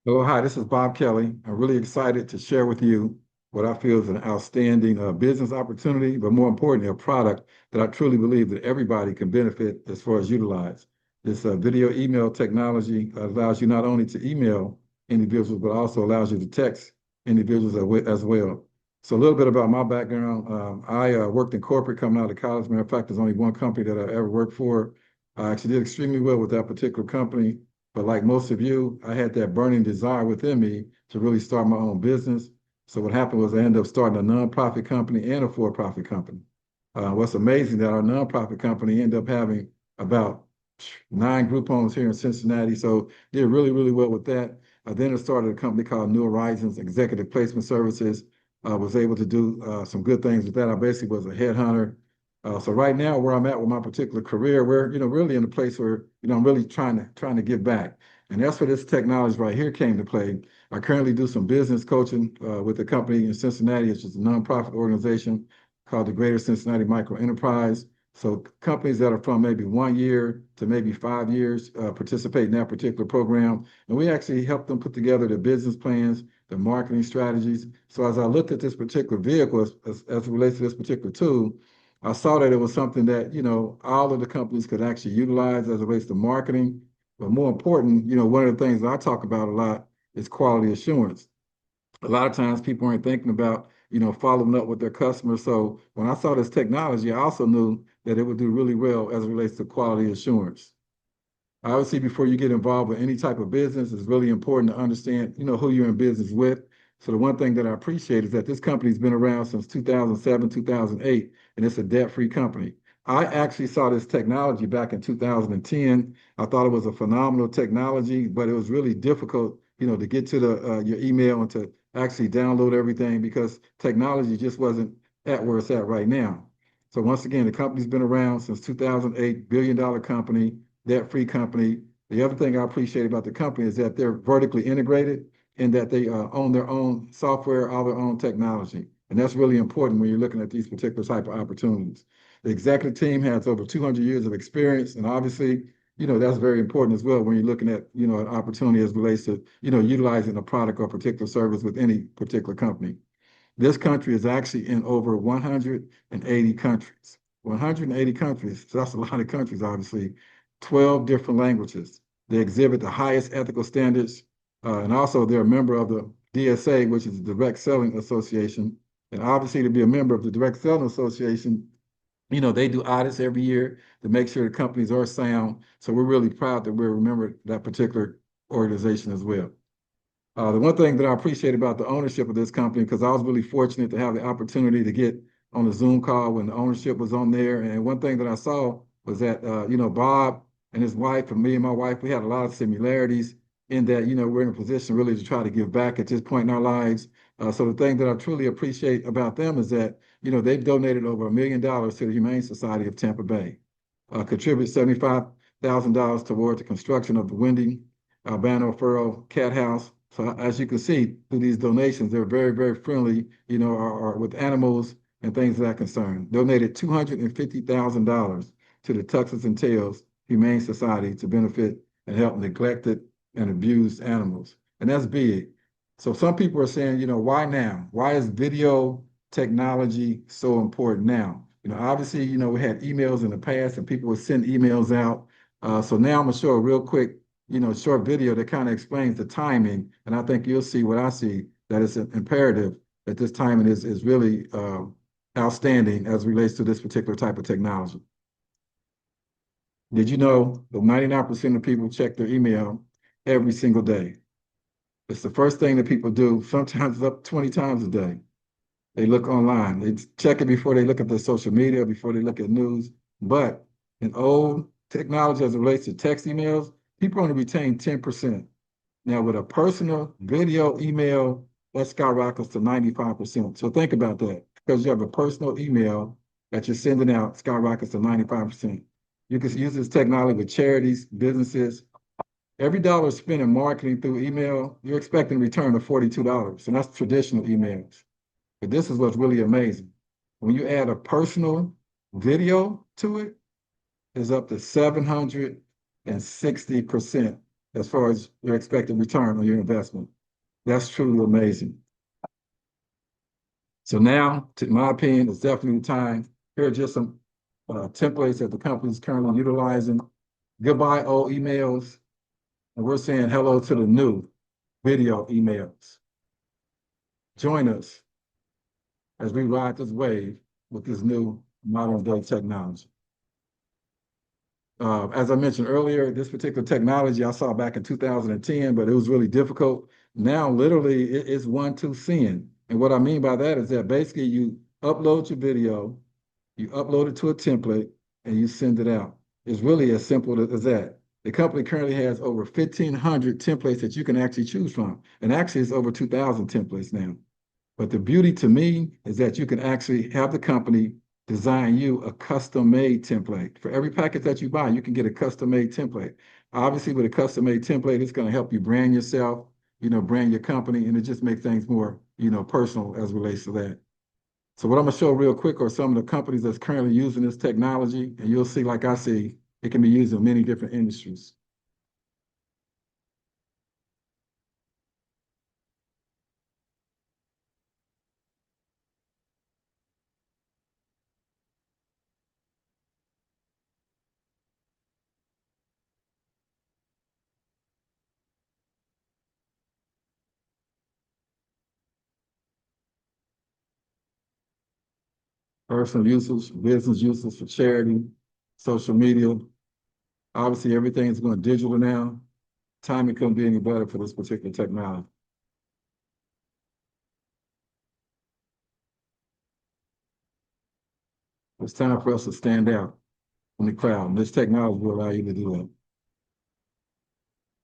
Hello, hi, this is Bob Kelly. I'm really excited to share with you what I feel is an outstanding business opportunity, but more importantly, a product that I truly believe that everybody can benefit as far as utilize. This video email technology allows you not only to email individuals, but also allows you to text individuals as well. So a little bit about my background. I worked in corporate coming out of college. Matter of fact, there's only one company that I ever worked for. I actually did extremely well with that particular company. But like most of you, I had that burning desire within me to really start my own business. So what happened was I ended up starting a nonprofit company and a for-profit company. What's amazing that our nonprofit company ended up having about 9 group homes here in Cincinnati. So did really, really well with that. I then started a company called New Horizons Executive Placement Services. I was able to do some good things with that. I basically was a headhunter. So right now, where I'm at with my particular career, we're really in a place where I'm really trying to give back, and that's where this technology right here came to play. I currently do some business coaching with a company in Cincinnati. It's just a nonprofit organization called the Greater Cincinnati Micro Enterprise. So companies that are from maybe 1 year to maybe 5 years participate in that particular program, and we actually help them put together their business plans, their marketing strategies. So as I looked at this particular vehicle, as it relates to this particular tool, I saw that it was something that, all of the companies could actually utilize as it relates to marketing. But more important, one of the things that I talk about a lot is quality assurance. A lot of times people aren't thinking about, following up with their customers. So when I saw this technology, I also knew that it would do really well as it relates to quality assurance. Obviously, before you get involved with any type of business, it's really important to understand, who you're in business with. So the one thing that I appreciate is that this company's been around since 2007, 2008, and it's a debt-free company. I actually saw this technology back in 2010. I thought it was a phenomenal technology, but it was really difficult, to get to the your email and to actually download everything because technology just wasn't at where it's at right now. So once again, the company's been around since 2008, billion-dollar company, debt-free company. The other thing I appreciate about the company is that they're vertically integrated and that they own their own software, all their own technology. And that's really important when you're looking at these particular type of opportunities. The executive team has over 200 years of experience, and obviously, that's very important as well when you're looking at, an opportunity as relates to, utilizing a product or particular service with any particular company. This country is actually in over 180 countries. 180 countries, so that's a lot of countries, obviously. 12 different languages. They exhibit the highest ethical standards, and also they're a member of the DSA, which is the Direct Selling Association. And obviously, to be a member of the Direct Selling Association, they do audits every year to make sure the companies are sound. So we're really proud that we're a member of that particular organization as well. The one thing that I appreciate about the ownership of this company, because I was really fortunate to have the opportunity to get on a Zoom call when the ownership was on there. And one thing that I saw was that, Bob and his wife, and me and my wife, we had a lot of similarities in that, we're in a position really to try to give back at this point in our lives. So the thing that I truly appreciate about them is that, they've donated over $1 million to the Humane Society of Tampa Bay, contributed $75,000 toward the construction of the Wendy Albano Furrow Cat House. So as you can see through these donations, they're very, very friendly, are with animals and things of that concern. Donated $250,000 to the Tuxes and Tails Humane Society to benefit and help neglected and abused animals. And that's big. So some people are saying, why now? Why is video technology so important now? Obviously, we had emails in the past and people would send emails out. So now I'm gonna show a real quick short video that kind of explains the timing. And I think you'll see what I see, that it's imperative that this timing is really outstanding as it relates to this particular type of technology. Did you know that 99% of people check their email every single day? It's the first thing that people do, sometimes up 20 times a day. They look online. They check it before they look at their social media, before they look at news. But in old technology as it relates to text emails, people only retain 10%. Now, with a personal video email, that skyrockets to 95%. So think about that. Because you have a personal email that you're sending out, skyrockets to 95%. You can use this technology with charities, businesses. Every dollar spent in marketing through email, you're expecting a return of $42. And that's traditional emails. But this is what's really amazing. When you add a personal video to it, it's up to 760%. as far as your expected return on your investment. That's truly amazing. So now, to my opinion, it's definitely time. Here are just some templates that the company is currently utilizing. Goodbye, old emails. And we're saying hello to the new video emails. Join us as we ride this wave with this new modern day technology. As I mentioned earlier, this particular technology I saw back in 2010, but it was really difficult. Now, literally, it's 1-2 send. And what I mean by that is that basically you upload your video, you upload it to a template, and you send it out. It's really as simple as that. The company currently has over 1,500 templates that you can actually choose from. And actually, it's over 2,000 templates now. But the beauty to me is that you can actually have the company design you a custom-made template. For every package that you buy, you can get a custom-made template. Obviously, with a custom-made template, it's going to help you brand yourself, brand your company, and it just makes things more, personal as relates to that. So what I'm going to show real quick are some of the companies that's currently using this technology, and you'll see, like I see, it can be used in many different industries. Personal uses, business uses for charity, social media. Obviously, everything is going digital now. Timing couldn't be any better for this particular technology. It's time for us to stand out in the crowd, and this technology will allow you to do that.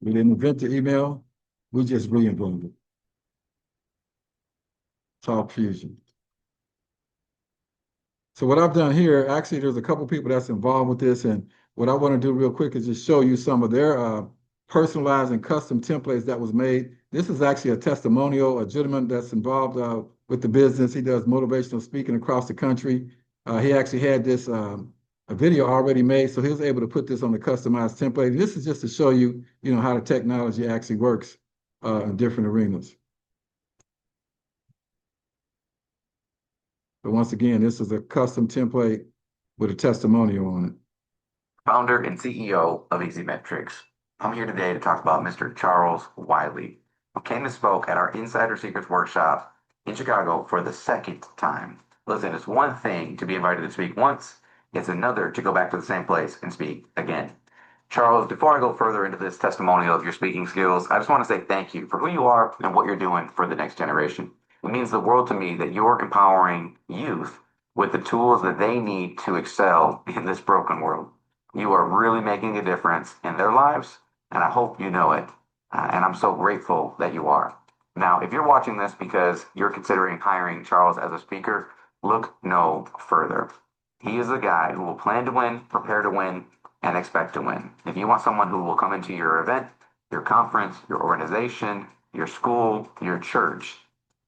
We didn't invent the email, we just reinvented it. Talk fusion. So what I've done here, actually, there's a couple people that's involved with this, and what I want to do real quick is just show you some of their personalized and custom templates that was made. This is actually a testimonial, a gentleman that's involved with the business. He does motivational speaking across the country. He actually had this a video already made, so he was able to put this on the customized template. This is just to show you, how the technology actually works in different arenas. But once again, this is a custom template with a testimonial on it. Founder and CEO of Easy Metrics. I'm here today to talk about Mr. Charles Wiley, who came and spoke at our Insider Secrets workshop in Chicago for the second time. Listen, it's one thing to be invited to speak once, it's another to go back to the same place and speak again. Charles, before I go further into this testimonial of your speaking skills, I just want to say thank you for who you are and what you're doing for the next generation. It means the world to me that you're empowering youth with the tools that they need to excel in this broken world. You are really making a difference in their lives, and I hope you know it. And I'm so grateful that you are. Now, if you're watching this because you're considering hiring Charles as a speaker, look no further. He is the guy who will plan to win, prepare to win, and expect to win. If you want someone who will come into your event, your conference, your organization, your school, your church,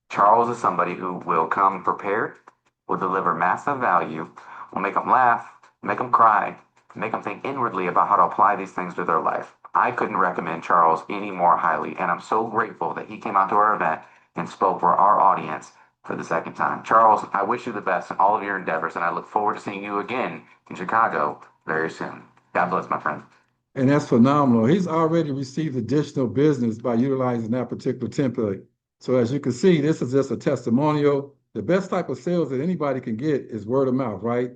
Charles is somebody who will come prepared, will deliver massive value, will make them laugh, make them cry, make them think inwardly about how to apply these things to their life. I couldn't recommend Charles any more highly, and I'm so grateful that he came out to our event and spoke for our audience for the second time. Charles, I wish you the best in all of your endeavors, and I look forward to seeing you again in Chicago very soon. God bless, my friend. And that's phenomenal. He's already received additional business by utilizing that particular template. So as you can see, this is just a testimonial. The best type of sales that anybody can get is word of mouth, right?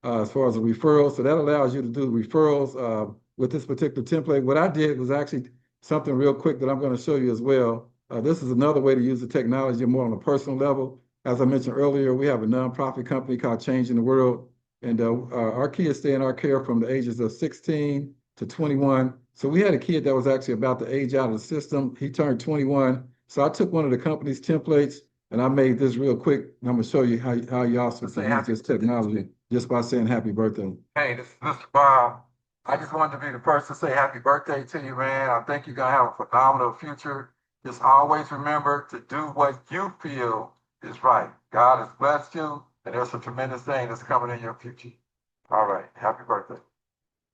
As far as a referral. So that allows you to do referrals with this particular template. What I did was actually something real quick that I'm going to show you as well. This is another way to use the technology more on a personal level. As I mentioned earlier, we have a nonprofit company called Changing the World. And our kids stay in our care from the ages of 16 to 21. So we had a kid that was actually about to age out of the system. He turned 21. So I took one of the company's templates and I made this real quick. I'm going to show you how you also can use this technology just by saying happy birthday. Hey, this is Mr. Bob. I just wanted to be the person to say happy birthday to you, man. I think you're going to have a phenomenal future. Just always remember to do what you feel is right. God has blessed you, and there's a tremendous thing that's coming in your future. All right. Happy birthday.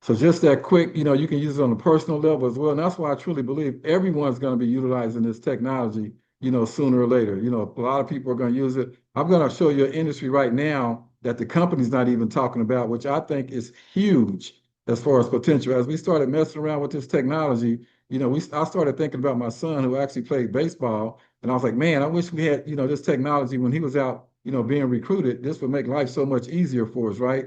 So just that quick, you can use it on a personal level as well. And that's why I truly believe everyone's going to be utilizing this technology, sooner or later. A lot of people are going to use it. I'm going to show you an industry right now that the company's not even talking about, which I think is huge as far as potential. As we started messing around with this technology, I started thinking about my son who actually played baseball. And I was like, man, I wish we had, this technology when he was out, being recruited. This would make life so much easier for us, right?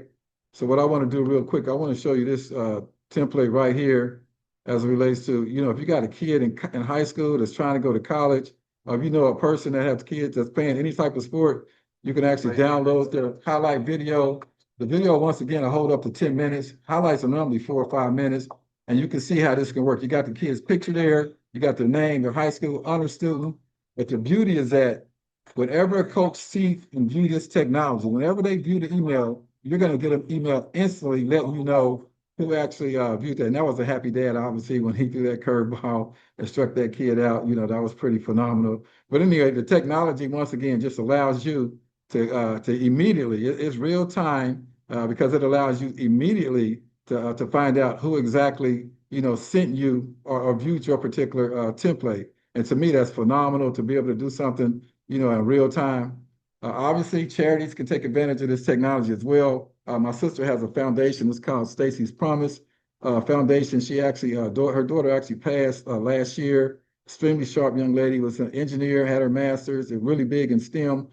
So what I want to do real quick, I want to show you this template right here as it relates to, if you got a kid in high school that's trying to go to college, or if you know a person that has kids that's playing any type of sport, you can actually download their highlight video. The video, once again, will hold up to 10 minutes. Highlights are normally 4 or 5 minutes, and you can see how this can work. You got the kid's picture there, you got their name, their high school honor student. But the beauty is that whenever a coach sees and view this technology, whenever they view the email, you're going to get an email instantly letting you know who actually viewed that. And that was a happy dad, obviously, when he threw that curveball and struck that kid out. That was pretty phenomenal. But anyway, the technology, once again, just allows you to immediately, it's real time because it allows you immediately to find out who exactly, sent you or viewed your particular template. And to me, that's phenomenal to be able to do something, in real time. Obviously, charities can take advantage of this technology as well. My sister has a foundation. It's called Stacy's Promise Foundation. She actually, her daughter actually passed last year. Extremely sharp young lady, was an engineer, had her master's, and really big in STEM.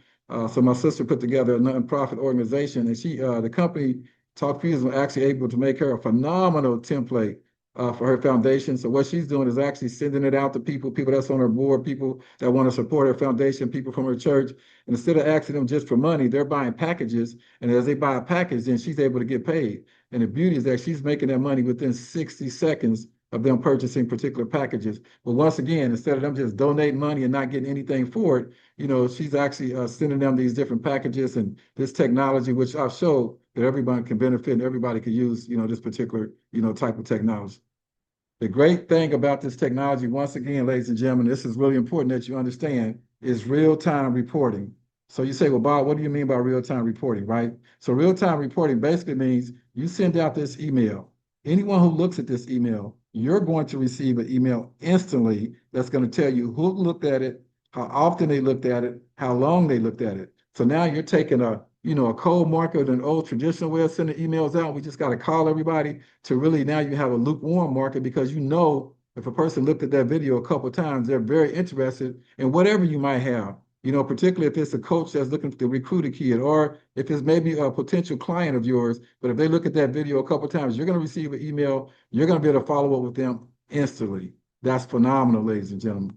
So my sister put together a nonprofit organization, and the company Talk Fusion was actually able to make her a phenomenal template for her foundation. So what she's doing is actually sending it out to people that's on her board, people that want to support her foundation, people from her church. And instead of asking them just for money, they're buying packages. And as they buy a package, then she's able to get paid. And the beauty is that she's making that money within 60 seconds of them purchasing particular packages. But once again, instead of them just donating money and not getting anything for it, she's actually sending them these different packages and this technology, which I've showed that everybody can benefit and everybody can use, this particular, type of technology. The great thing about this technology, once again, ladies and gentlemen, this is really important that you understand, is real-time reporting. So you say, well, Bob, what do you mean by real-time reporting, right? So real-time reporting basically means you send out this email. Anyone who looks at this email, you're going to receive an email instantly that's going to tell you who looked at it, how often they looked at it, how long they looked at it. So now you're taking a cold marker than old traditional way of sending emails out. We just got to call everybody to really, now you have a lukewarm market because if a person looked at that video a couple of times, they're very interested in whatever you might have, particularly if it's a coach that's looking to recruit a kid, or if it's maybe a potential client of yours. But if they look at that video a couple of times, you're going to receive an email. You're going to be able to follow up with them instantly. That's phenomenal, ladies and gentlemen.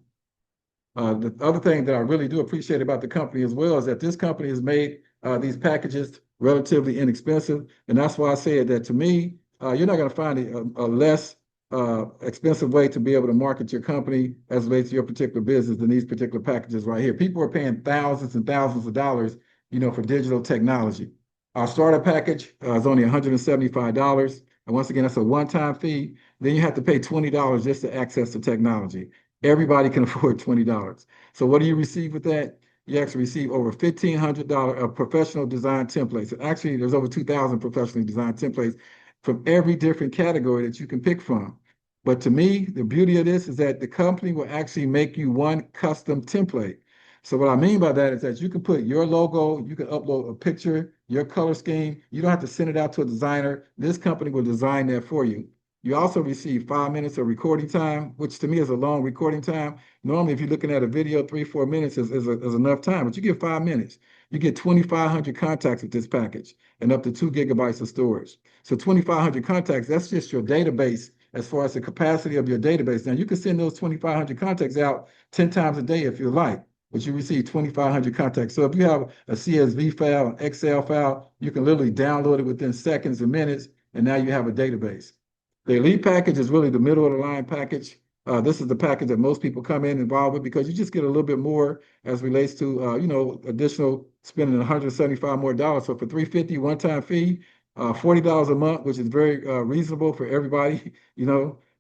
The other thing that I really do appreciate about the company as well is that this company has made these packages relatively inexpensive. And that's why I said that to me, you're not going to find a less expensive way to be able to market your company as relates to your particular business than these particular packages right here. People are paying thousands and thousands of dollars, for digital technology. Our starter package is only $175. And once again, that's a one-time fee. Then you have to pay $20 just to access the technology. Everybody can afford $20. So what do you receive with that? You actually receive over $1,500 of professional design templates. And actually, there's over 2,000 professionally designed templates from every different category that you can pick from. But to me, the beauty of this is that the company will actually make you one custom template. So what I mean by that is that you can put your logo, you can upload a picture, your color scheme. You don't have to send it out to a designer. This company will design that for you. You also receive 5 minutes of recording time, which to me is a long recording time. Normally, if you're looking at a video, 3-4 minutes is enough time, but you get 5 minutes. You get 2,500 contacts with this package and up to 2 gigabytes of storage. So 2,500 contacts, that's just your database as far as the capacity of your database. Now, you can send those 2,500 contacts out 10 times a day if you like, but you receive 2,500 contacts. So if you have a CSV file, an Excel file, you can literally download it within seconds and minutes, and now you have a database. The Elite package is really the middle of the line package. This is the package that most people come in involved with because you just get a little bit more as relates to, additional spending $175 more. So for $350 one-time fee, $40 a month, which is very reasonable for everybody.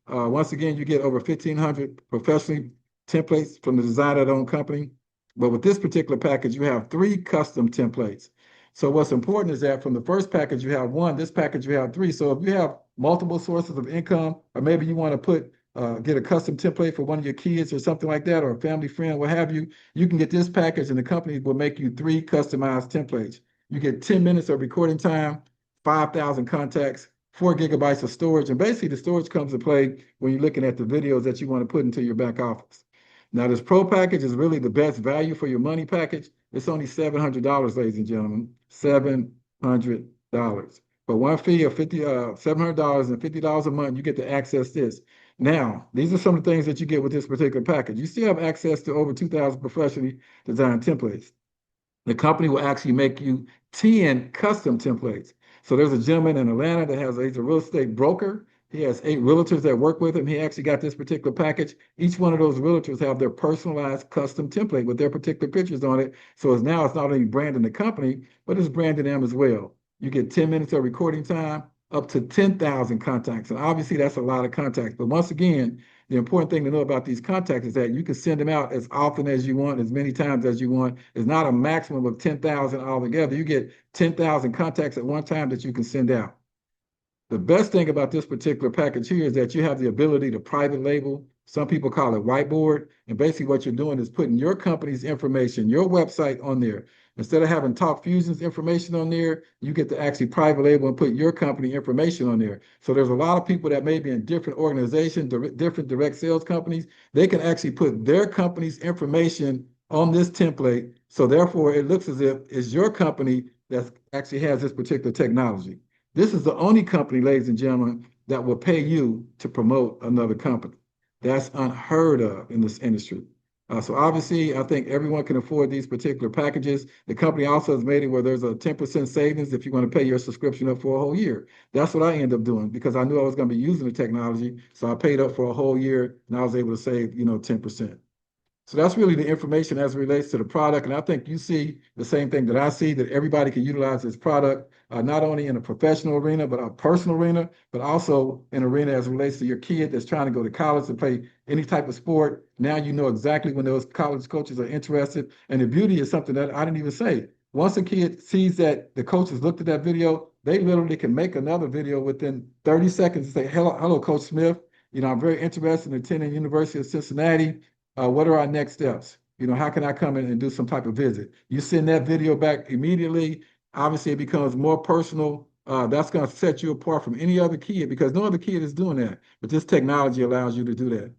Once again, you get over 1,500 professionally templates from the designer-owned company. But with this particular package, you have 3 custom templates. So what's important is that from the first package, you have 1, this package, you have 3. So if you have multiple sources of income, or maybe you want to get a custom template for one of your kids or something like that, or a family friend, what have you, you can get this package and the company will make you 3 customized templates. You get 10 minutes of recording time, 5,000 contacts, 4 gigabytes of storage. And basically the storage comes to play when you're looking at the videos that you want to put into your back office. Now this pro package is really the best value for your money package. It's only $700, ladies and gentlemen, $700. For one fee of $700 and $50 a month, you get to access this. Now, these are some of the things that you get with this particular package. You still have access to over 2,000 professionally designed templates. The company will actually make you 10 custom templates. So there's a gentleman in Atlanta that he's a real estate broker. He has 8 realtors that work with him. He actually got this particular package. Each one of those realtors have their personalized custom template with their particular pictures on it. So it's not only branding the company, but it's branding them as well. You get 10 minutes of recording time, up to 10,000 contacts. And obviously that's a lot of contacts. But once again, the important thing to know about these contacts is that you can send them out as often as you want, as many times as you want. It's not a maximum of 10,000 altogether. You get 10,000 contacts at one time that you can send out. The best thing about this particular package here is that you have the ability to private label. Some people call it whiteboard. And basically what you're doing is putting your company's information, your website on there. Instead of having Talk Fusion's information on there, you get to actually private label and put your company information on there. So there's a lot of people that may be in different organizations, different direct sales companies. They can actually put their company's information on this template. So therefore it looks as if it's your company that actually has this particular technology. This is the only company, ladies and gentlemen, that will pay you to promote another company. That's unheard of in this industry. So obviously, I think everyone can afford these particular packages. The company also has made it where there's a 10% savings if you want to pay your subscription up for a whole year. That's what I end up doing because I knew I was going to be using the technology. So I paid up for a whole year and I was able to save, 10%. So that's really the information as it relates to the product. And I think you see the same thing that I see, that everybody can utilize this product, not only in a professional arena, but a personal arena, but also an arena as it relates to your kid that's trying to go to college to play any type of sport. Now you know exactly when those college coaches are interested. And the beauty is something that I didn't even say. Once a kid sees that the coach has looked at that video, they literally can make another video within 30 seconds and say, hello, Coach Smith. I'm very interested in attending University of Cincinnati. What are our next steps? How can I come in and do some type of visit? You send that video back immediately. Obviously, it becomes more personal. That's going to set you apart from any other kid because no other kid is doing that. But this technology allows you to do that.